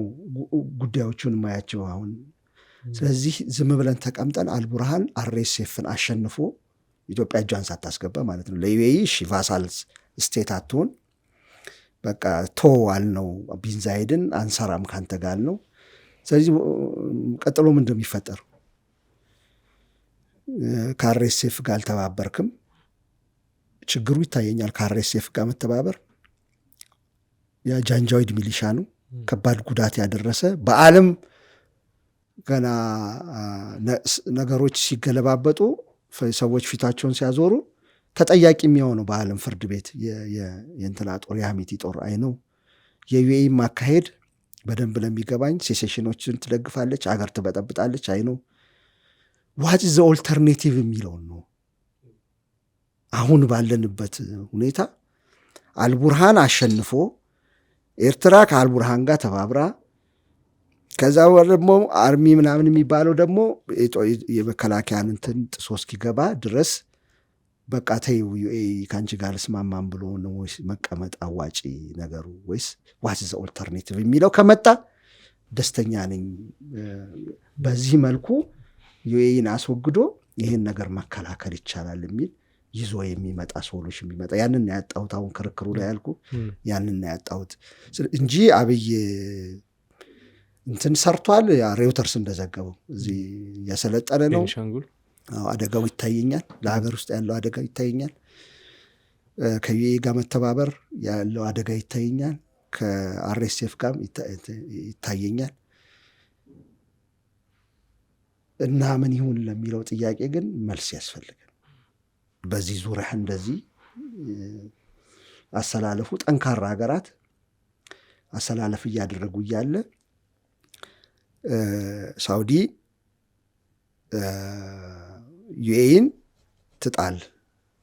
ጉዳዮቹን ማያቸው አሁን። ስለዚህ ዝም ብለን ተቀምጠን አልቡርሃን አርኤስኤፍን አሸንፎ ኢትዮጵያ እጇን ሳታስገባ ማለት ነው ለዩኤኢ ቫሳል ስቴት አትሆን፣ በቃ ተዋል ነው ቢንዛይድን አንሰራም ካንተ ጋር ነው። ስለዚህ ቀጥሎ ምን እንደሚፈጠር ከአርኤስኤፍ ጋር አልተባበርክም፣ ችግሩ ይታየኛል። ከአርኤስኤፍ ጋር መተባበር የጃንጃዊድ ሚሊሻ ነው፣ ከባድ ጉዳት ያደረሰ በዓለም ገና ነገሮች ሲገለባበጡ ሰዎች ፊታቸውን ሲያዞሩ ተጠያቂ የሚሆነው በዓለም ፍርድ ቤት የእንትና ጦር የሐሚቲ ጦር አይ ነው። የዩኤኢ ማካሄድ በደንብ ለሚገባኝ ሴሴሽኖችን ትደግፋለች፣ አገር ትበጠብጣለች። አይ ነው ዋት ዘ ኦልተርኔቲቭ የሚለውን ነው። አሁን ባለንበት ሁኔታ አልቡርሃን አሸንፎ ኤርትራ ከአልቡርሃን ጋር ተባብራ ከዛ ደግሞ አርሚ ምናምን የሚባለው ደግሞ የመከላከያን እንትን ጥሶ እስኪገባ ድረስ በቃ ተይው ዩኤኢ ከአንቺ ጋር ልስማማም ብሎ ነው ወይስ መቀመጥ አዋጪ ነገሩ ወይስ ዋት ዘ ኦልተርኔቲቭ የሚለው ከመጣ ደስተኛ ነኝ። በዚህ መልኩ ዩኤኢን አስወግዶ ይህን ነገር መከላከል ይቻላል የሚል ይዞ የሚመጣ ሶሉሽን የሚመጣ ያንን ያጣሁት አሁን ክርክሩ ላይ ያልኩ ያንን ያጣሁት እንጂ አብይ እንትን ሰርቷል። ሬውተርስ እንደዘገበው እዚህ ያሰለጠነ ነው። አደጋው ይታየኛል፣ ለሀገር ውስጥ ያለው አደጋ ይታየኛል። ከዩኤኢ ጋር መተባበር ያለው አደጋ ይታየኛል፣ ከአርኤስኤፍ ጋር ይታየኛል። እና ምን ይሁን ለሚለው ጥያቄ ግን መልስ ያስፈልጋል። በዚህ ዙሪያ እንደዚህ አሰላለፉ ጠንካራ ሀገራት አሰላለፍ እያደረጉ እያለ ሳውዲ ዩኤኢን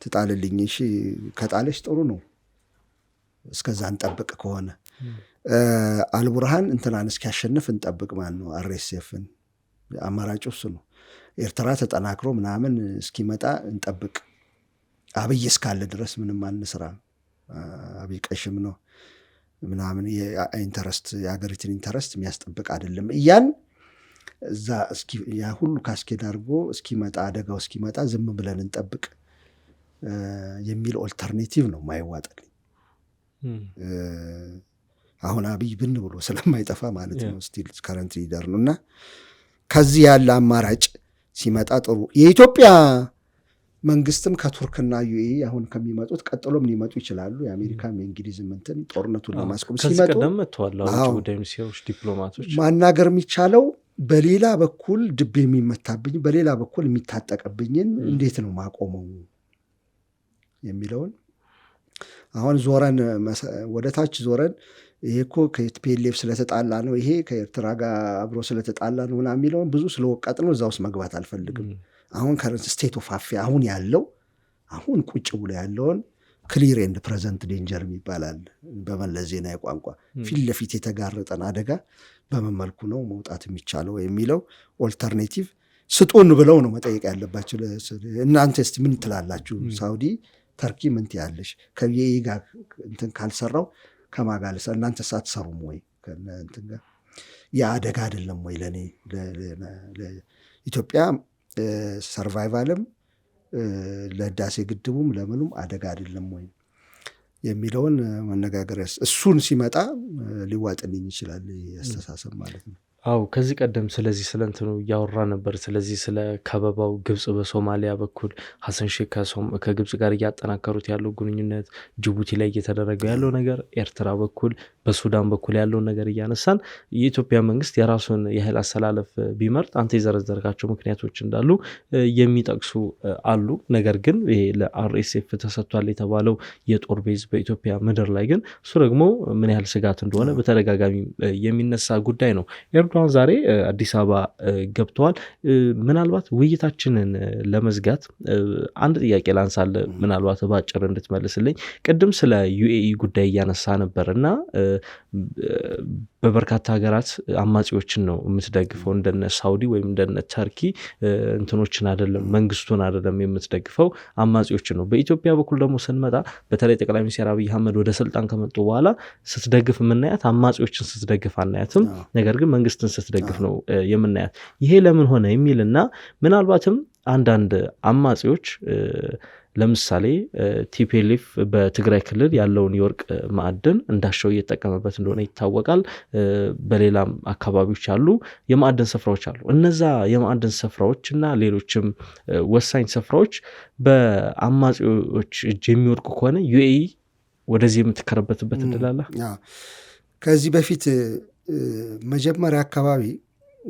ትጣልልኝ፣ እሺ ከጣለች ጥሩ ነው፣ እስከዛ እንጠብቅ ከሆነ አልቡርሃን እንትናን እስኪያሸንፍ እንጠብቅ። ማን ነው አርኤስኤፍን፣ አማራጭ እሱ ነው። ኤርትራ ተጠናክሮ ምናምን እስኪመጣ እንጠብቅ። አብይ እስካለ ድረስ ምንም አንስራ። አብይ ቀሽም ነው ምናምን የኢንተረስት የሀገሪትን ኢንተረስት የሚያስጠብቅ አይደለም እያን እዛ ያ ሁሉ ካስኬድ አድርጎ እስኪመጣ አደጋው እስኪመጣ ዝም ብለን እንጠብቅ የሚል ኦልተርኔቲቭ ነው ማይዋጥልኝ። አሁን አብይ ብን ብሎ ስለማይጠፋ ማለት ነው ስቲል ከረንት ሊደር ነው። እና ከዚህ ያለ አማራጭ ሲመጣ ጥሩ። የኢትዮጵያ መንግስትም ከቱርክና ዩኤኢ አሁን ከሚመጡት ቀጥሎም ሊመጡ ይችላሉ። የአሜሪካም የእንግሊዝም እንትን ጦርነቱን ለማስቆም ሲመጡ ዲፕሎማቶች ማናገር የሚቻለው በሌላ በኩል ድብ የሚመታብኝ በሌላ በኩል የሚታጠቅብኝን እንዴት ነው ማቆመው የሚለውን አሁን ዞረን ወደ ታች ዞረን ይሄ እኮ ከቲፒኤልኤፍ ስለተጣላ ነው፣ ይሄ ከኤርትራ ጋር አብሮ ስለተጣላ ነው ምናምን የሚለውን ብዙ ስለወቀጥ ነው እዛ ውስጥ መግባት አልፈልግም። አሁን ከረንት ስቴት ኦፍ አፌ አሁን ያለው አሁን ቁጭ ብሎ ያለውን ክሊር ኤንድ ፕሬዘንት ዴንጀር ይባላል በመለስ ዜናዊ ቋንቋ። ፊት ለፊት የተጋረጠን አደጋ በምን መልኩ ነው መውጣት የሚቻለው የሚለው ኦልተርኔቲቭ ስጡን ብለው ነው መጠየቅ ያለባቸው። እናንተ እስቲ ምን ትላላችሁ? ሳውዲ ተርኪ ምን ትያለሽ? ከዩኤኢ ጋር እንትን ካልሰራው ከማጋለ እናንተ ሳትሰሩም ወይ እንትን ጋር የአደጋ አይደለም ወይ ለኔ ለኢትዮጵያ ሰርቫይቫልም ለህዳሴ ግድቡም ለምኑም አደጋ አይደለም ወይ የሚለውን መነጋገር እሱን ሲመጣ ሊዋጥልኝ ይችላል ያስተሳሰብ ማለት ነው። አው ከዚህ ቀደም ስለዚህ ስለንተኑ ያወራ ነበር። ስለዚህ ስለ ከበባው ግብጽ በሶማሊያ በኩል ሐሰን ሼክ ከግብጽ ጋር ያጠናከሩት ያለው ግንኙነት ጅቡቲ ላይ እየተደረገ ያለው ነገር ኤርትራ በኩል በሱዳን በኩል ያለው ነገር እያነሳን የኢትዮጵያ መንግስት የራሱን የኃይል አሰላለፍ ቢመርጥ አንተ የዘረዘርካቸው ምክንያቶች እንዳሉ የሚጠቅሱ አሉ። ነገር ግን ይሄ ለአርኤስኤፍ ተሰጥቷል የተባለው የጦር ቤዝ በኢትዮጵያ ምድር ላይ ግን እሱ ደግሞ ምን ያህል ስጋት እንደሆነ በተደጋጋሚ የሚነሳ ጉዳይ ነው። ኤርዶዋን ዛሬ አዲስ አበባ ገብተዋል። ምናልባት ውይይታችንን ለመዝጋት አንድ ጥያቄ ላንሳለ ምናልባት ባጭር እንድትመልስልኝ። ቅድም ስለ ዩኤኢ ጉዳይ እያነሳ ነበርና በበርካታ ሀገራት አማጺዎችን ነው የምትደግፈው እንደነ ሳውዲ ወይም እንደነ ተርኪ እንትኖችን አይደለም መንግስቱን አይደለም የምትደግፈው አማጺዎችን ነው። በኢትዮጵያ በኩል ደግሞ ስንመጣ በተለይ ጠቅላይ ሚኒስትር አብይ አህመድ ወደ ስልጣን ከመጡ በኋላ ስትደግፍ የምናያት አማጺዎችን ስትደግፍ አናያትም። ነገር ግን መንግስትን ስትደግፍ ነው የምናያት። ይሄ ለምን ሆነ የሚልና ምናልባትም አንዳንድ አማጺዎች ለምሳሌ ቲፒኤልኤፍ በትግራይ ክልል ያለውን የወርቅ ማዕድን እንዳሻው እየተጠቀመበት እንደሆነ ይታወቃል። በሌላም አካባቢዎች አሉ የማዕድን ስፍራዎች አሉ። እነዛ የማዕድን ስፍራዎችና ሌሎችም ወሳኝ ስፍራዎች በአማጺዎች እጅ የሚወድቁ ከሆነ ዩኤኢ ወደዚህ የምትከረበትበት እድል አለ። ከዚህ በፊት መጀመሪያ አካባቢ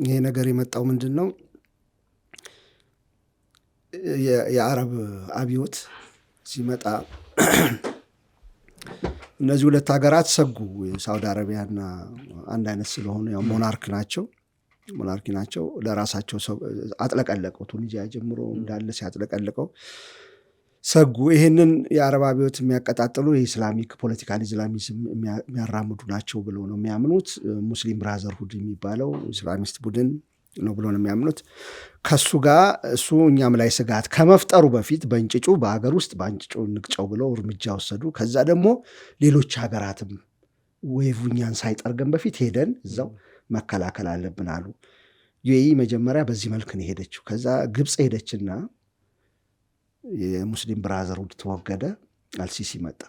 ይሄ ነገር የመጣው ምንድን ነው? የአረብ አብዮት ሲመጣ እነዚህ ሁለት ሀገራት ሰጉ። ሳውዲ አረቢያና አንድ አይነት ስለሆኑ ያው ሞናርኪ ናቸው። ለራሳቸው አጥለቀለቀው። ቱኒዚያ ጀምሮ እንዳለ ሲያጥለቀለቀው ሰጉ። ይህንን የአረብ አብዮት የሚያቀጣጥሉ የኢስላሚክ ፖለቲካል ኢስላሚዝም የሚያራምዱ ናቸው ብለው ነው የሚያምኑት። ሙስሊም ብራዘርሁድ የሚባለው ኢስላሚስት ቡድን ነው ብሎ ነው የሚያምኑት። ከሱ ጋር እሱ እኛም ላይ ስጋት ከመፍጠሩ በፊት በእንጭጩ በሀገር ውስጥ በእንጭጩ ንቅጨው ብለው እርምጃ ወሰዱ። ከዛ ደግሞ ሌሎች ሀገራትም ወይቡኛን ሳይጠርገን በፊት ሄደን እዛው መከላከል አለብን አሉ። ዩኤኢ መጀመሪያ በዚህ መልክ ነው ሄደችው። ከዛ ግብፅ ሄደችና የሙስሊም ብራዘርሁድ ተወገደ፣ አልሲሲ መጣ።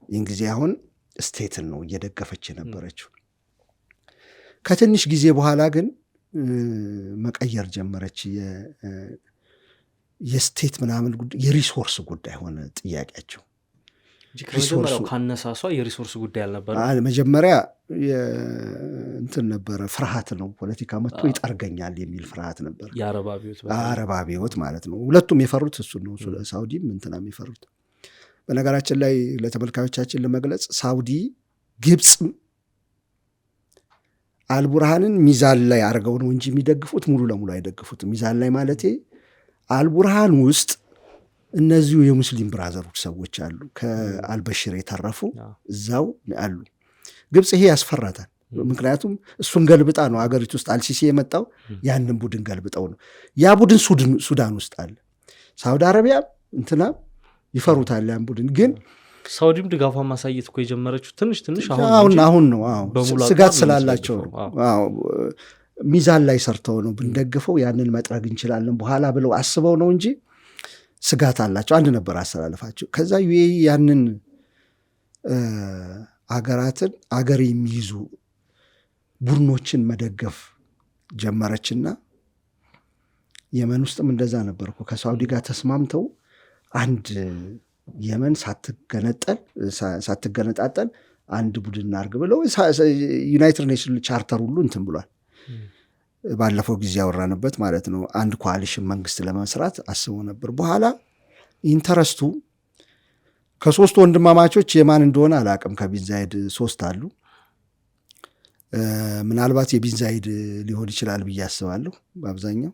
ይህን ጊዜ አሁን ስቴትን ነው እየደገፈች የነበረችው። ከትንሽ ጊዜ በኋላ ግን መቀየር ጀመረች። የስቴት ምናምን የሪሶርስ ጉዳይ ሆነ ጥያቄያቸው። ካነሳሷ የሪሶርስ ጉዳይ አልነበረ። መጀመሪያ እንትን ነበረ፣ ፍርሃት ነው። ፖለቲካ መጥቶ ይጠርገኛል የሚል ፍርሃት ነበር። የአረብ አብዮት ማለት ነው። ሁለቱም የፈሩት እሱን ነው። ሳውዲም እንትናም የፈሩት። በነገራችን ላይ ለተመልካዮቻችን ለመግለጽ ሳውዲ ግብፅም አልቡርሃንን ሚዛን ላይ አድርገው ነው እንጂ የሚደግፉት ሙሉ ለሙሉ አይደግፉትም። ሚዛን ላይ ማለቴ አልቡርሃን ውስጥ እነዚሁ የሙስሊም ብራዘሮች ሰዎች አሉ፣ ከአልበሽር የተረፉ እዛው አሉ። ግብፅ ይሄ ያስፈራታል። ምክንያቱም እሱን ገልብጣ ነው አገሪቱ ውስጥ አልሲሲ የመጣው። ያንን ቡድን ገልብጠው ነው። ያ ቡድን ሱዳን ውስጥ አለ። ሳውዲ አረቢያ እንትና ይፈሩታል ያን ቡድን። ግን ሳውዲም ድጋፏን ማሳየት እኮ የጀመረችው ትንሽ አሁን ነው። ስጋት ስላላቸው ነው። ሚዛን ላይ ሰርተው ነው ብንደግፈው ያንን መጥረግ እንችላለን በኋላ ብለው አስበው ነው እንጂ ስጋት አላቸው። አንድ ነበር አሰላለፋቸው። ከዛ ዩኤኢ ያንን አገራትን አገር የሚይዙ ቡድኖችን መደገፍ ጀመረችና የመን ውስጥም እንደዛ ነበር እኮ ከሳውዲ ጋር ተስማምተው አንድ የመን ሳትገነጣጠል አንድ ቡድን አድርግ ብለው ዩናይትድ ኔሽን ቻርተር ሁሉ እንትን ብሏል። ባለፈው ጊዜ ያወራንበት ማለት ነው። አንድ ኮአሊሽን መንግስት ለመስራት አስበው ነበር። በኋላ ኢንተረስቱ ከሶስት ወንድማማቾች የማን እንደሆነ አላቅም። ከቢንዛይድ 3 አሉ። ምናልባት የቢንዛይድ ሊሆን ይችላል ብዬ አስባለሁ። በአብዛኛው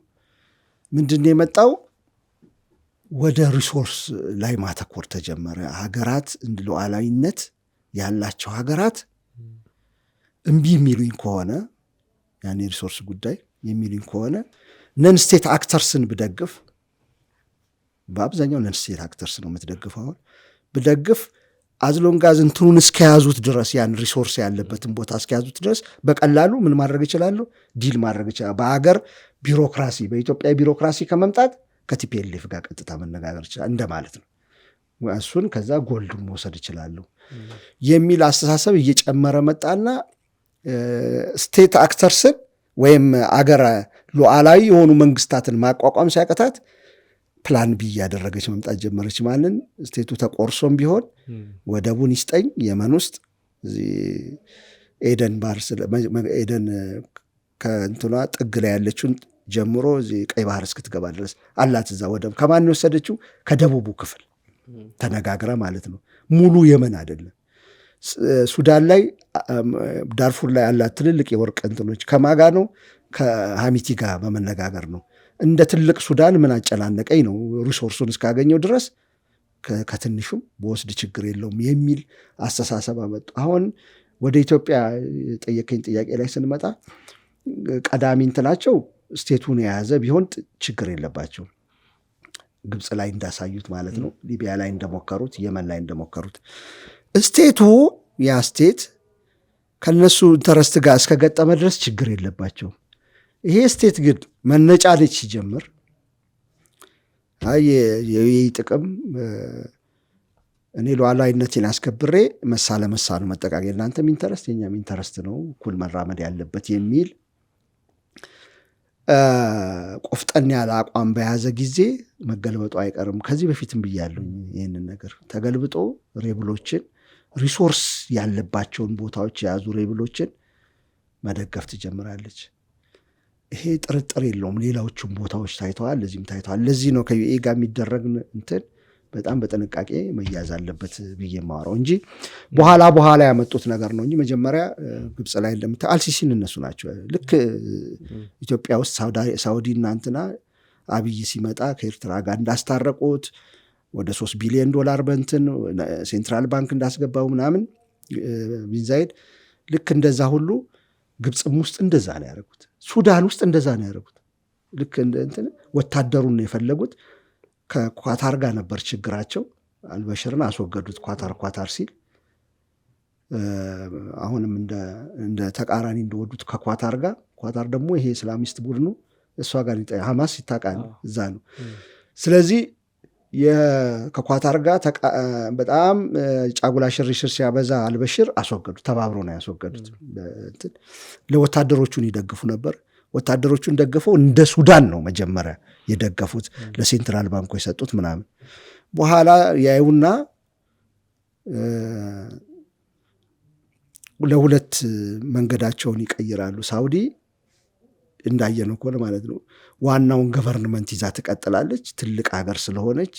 ምንድን የመጣው ወደ ሪሶርስ ላይ ማተኮር ተጀመረ። ሀገራት ሉዓላዊነት ያላቸው ሀገራት እምቢ የሚሉኝ ከሆነ ያኔ ሪሶርስ ጉዳይ የሚሉኝ ከሆነ ነን ስቴት አክተርስን ብደግፍ፣ በአብዛኛው ነን ስቴት አክተርስ ነው የምትደግፈው። አሁን ብደግፍ አዝሎንጋዝ እንትኑን እስከያዙት ድረስ ያን ሪሶርስ ያለበትን ቦታ እስከያዙት ድረስ በቀላሉ ምን ማድረግ ይችላሉ? ዲል ማድረግ ይችላሉ። በሀገር ቢሮክራሲ፣ በኢትዮጵያ ቢሮክራሲ ከመምጣት ከቲፒኤልኤፍ ጋር ቀጥታ መነጋገር ይችላል እንደማለት ነው። እሱን ከዛ ጎልዱን መውሰድ ይችላሉ የሚል አስተሳሰብ እየጨመረ መጣና ስቴት አክተርስን ወይም አገር ሉዓላዊ የሆኑ መንግስታትን ማቋቋም ሲያቀታት ፕላን ቢ እያደረገች መምጣት ጀመረች። ማለት ስቴቱ ተቆርሶም ቢሆን ወደቡን ይስጠኝ፣ የመን ውስጥ ኤደን ባህር ኤደን ከእንትኗ ጥግ ላይ ያለችውን ጀምሮ ቀይ ባህር እስክትገባ ድረስ አላት እዛ ወደብ። ከማን የወሰደችው? ከደቡቡ ክፍል ተነጋግረ ማለት ነው። ሙሉ የመን አይደለም። ሱዳን ላይ ዳርፉር ላይ ያላት ትልልቅ የወርቅ እንትኖች ከማጋ ነው? ከሀሚቲ ጋር በመነጋገር ነው። እንደ ትልቅ ሱዳን ምን አጨናነቀኝ ነው፣ ሪሶርሱን እስካገኘው ድረስ ከትንሹም በወስድ ችግር የለውም የሚል አስተሳሰብ አመጡ። አሁን ወደ ኢትዮጵያ የጠየቀኝ ጥያቄ ላይ ስንመጣ ቀዳሚ እንትናቸው ስቴቱን የያዘ ቢሆን ችግር የለባቸው። ግብፅ ላይ እንዳሳዩት ማለት ነው፣ ሊቢያ ላይ እንደሞከሩት፣ የመን ላይ እንደሞከሩት ስቴቱ ያ ስቴት ከነሱ ኢንተረስት ጋር እስከገጠመ ድረስ ችግር የለባቸው። ይሄ ስቴት ግን መነጫነጭ ሲጀምር ጥቅም እኔ ሉዓላዊነቴን አስከብሬ መሳ ለመሳ ነው መጠቃቀም፣ እናንተም ኢንተረስት የኛም ኢንተረስት ነው እኩል መራመድ ያለበት የሚል ቆፍጠን ያለ አቋም በያዘ ጊዜ መገልበጡ አይቀርም። ከዚህ በፊትም ብያለሁ ይህንን ነገር ተገልብጦ ሬብሎችን ሪሶርስ ያለባቸውን ቦታዎች የያዙ ሬብሎችን መደገፍ ትጀምራለች። ይሄ ጥርጥር የለውም። ሌላዎቹም ቦታዎች ታይተዋል፣ ለዚህም ታይተዋል። ለዚህ ነው ከዩኤ ጋር የሚደረግ እንትን በጣም በጥንቃቄ መያዝ አለበት ብዬ የማወራው እንጂ በኋላ ያመጡት ነገር ነው እንጂ መጀመሪያ ግብፅ ላይ እንደምታ አልሲሲን እነሱ ናቸው። ልክ ኢትዮጵያ ውስጥ ሳውዲ እናንትና አብይ ሲመጣ ከኤርትራ ጋር እንዳስታረቁት ወደ 3 ቢሊዮን ዶላር በንትን ሴንትራል ባንክ እንዳስገባው ምናምን ቢንዛይድ ልክ እንደዛ ሁሉ ግብፅም ውስጥ እንደዛ ነው ያደረጉት። ሱዳን ውስጥ እንደዛ ነው ያደረጉት። ልክ እንትን ወታደሩን ነው የፈለጉት። ከኳታር ጋር ነበር ችግራቸው። አልበሽርን አስወገዱት ኳታር ሲል፣ አሁንም እንደ ተቃራኒ እንደወዱት ከኳታር ጋር። ኳታር ደግሞ ይሄ እስላሚስት ቡድኑ እሷ ጋር ሐማስ ይታቃል እዛ ነው። ስለዚህ ከኳታር ጋር በጣም ጫጉላ ሽርሽር ሲያበዛ አልበሽር አስወገዱት። ተባብሮ ነው ያስወገዱት። ለወታደሮቹን ይደግፉ ነበር። ወታደሮቹን ደግፈው እንደ ሱዳን ነው መጀመሪያ የደገፉት፣ ለሴንትራል ባንኩ የሰጡት ምናምን። በኋላ ያዩና ለሁለት መንገዳቸውን ይቀይራሉ። ሳውዲ እንዳየነው ከሆነ ማለት ነው ዋናውን ገቨርንመንት ይዛ ትቀጥላለች። ትልቅ ሀገር ስለሆነች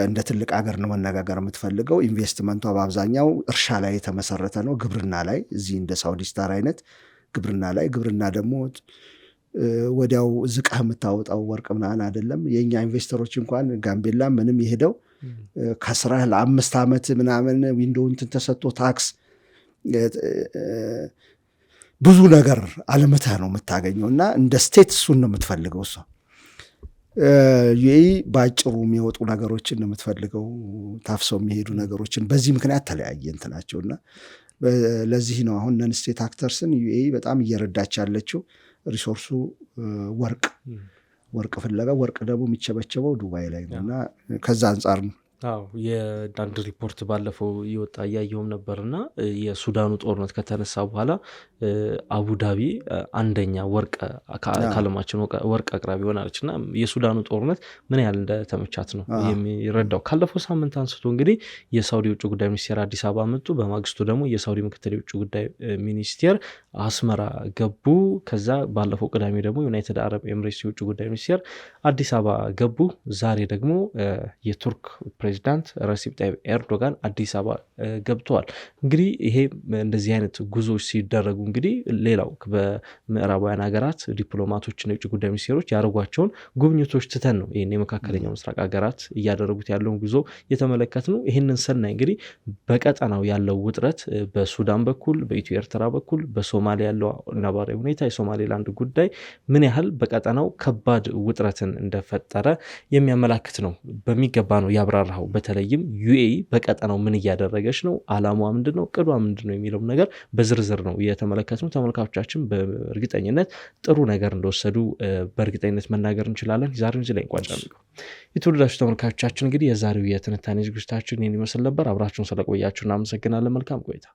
እንደ ትልቅ ሀገር ነው መነጋገር የምትፈልገው። ኢንቨስትመንቷ በአብዛኛው እርሻ ላይ የተመሰረተ ነው፣ ግብርና ላይ። እዚህ እንደ ሳውዲ ስታር አይነት ግብርና ላይ። ግብርና ደግሞ ወዲያው ዝቃህ የምታወጣው ወርቅ ምናምን አይደለም። የእኛ ኢንቨስተሮች እንኳን ጋምቤላ ምንም የሄደው ከስራህ ለ5 ዓመት ምናምን ዊንዶው እንትን ተሰጥቶ ታክስ ብዙ ነገር አለመተህ ነው የምታገኘው። እና እንደ ስቴት እሱን ነው የምትፈልገው እሷ። ዩኤኢ በአጭሩ የሚወጡ ነገሮችን ነው የምትፈልገው፣ ታፍሰው የሚሄዱ ነገሮችን። በዚህ ምክንያት ተለያየ እንትናቸውና ለዚህ ነው አሁን ነን ስቴት አክተርስን ዩኤኢ በጣም እየረዳች ያለችው። ሪሶርሱ ወርቅ ፍለጋ፣ ወርቅ ደግሞ የሚቸበቸበው ዱባይ ላይ ነው እና ከዛ አንጻር ነው። የአንድ ሪፖርት ባለፈው እየወጣ እያየውም ነበርና የሱዳኑ ጦርነት ከተነሳ በኋላ አቡዳቢ አንደኛ ወርቅ ከዓለማችን ወርቅ አቅራቢ ሆናለች እና የሱዳኑ ጦርነት ምን ያህል እንደተመቻት ነው የሚረዳው። ካለፈው ሳምንት አንስቶ እንግዲህ የሳውዲ የውጭ ጉዳይ ሚኒስቴር አዲስ አበባ መጡ። በማግስቱ ደግሞ የሳውዲ ምክትል የውጭ ጉዳይ ሚኒስቴር አስመራ ገቡ። ከዛ ባለፈው ቅዳሜ ደግሞ ዩናይትድ አረብ ኤምሬትስ የውጭ ጉዳይ ሚኒስቴር አዲስ አበባ ገቡ። ዛሬ ደግሞ የቱርክ ፕሬዚዳንት ረሲፕ ጣይብ ኤርዶጋን አዲስ አበባ ገብተዋል። እንግዲህ ይሄ እንደዚህ አይነት ጉዞዎች ሲደረጉ እንግዲህ ሌላው በምዕራባውያን ሀገራት ዲፕሎማቶችና የውጭ ጉዳይ ሚኒስቴሮች ያደረጓቸውን ጉብኝቶች ትተን ነው ይህን የመካከለኛው ምስራቅ ሀገራት እያደረጉት ያለውን ጉዞ የተመለከት ነው። ይህንን ስናይ እንግዲህ በቀጠናው ያለው ውጥረት በሱዳን በኩል በኢትዮ ኤርትራ በኩል በሶማሊያ ያለው ነባራዊ ሁኔታ የሶማሌላንድ ጉዳይ ምን ያህል በቀጠናው ከባድ ውጥረትን እንደፈጠረ የሚያመላክት ነው። በሚገባ ነው ያብራራው። በተለይም ዩኤኢ በቀጠናው ምን እያደረገች ነው፣ አላማዋ ምንድን ነው፣ ቅዷ ምንድን ነው የሚለው ነገር በዝርዝር ነው የተመለከትነው። ተመልካቾቻችን በእርግጠኝነት ጥሩ ነገር እንደወሰዱ በእርግጠኝነት መናገር እንችላለን። ዛሬውን እዚህ ላይ እንቋጫለን። የተወደዳችሁ ተመልካቾቻችን እንግዲህ የዛሬው የትንታኔ ዝግጅታችን ይህን ይመስል ነበር። አብራችሁን ስለቆያችሁ እናመሰግናለን። መልካም ቆይታ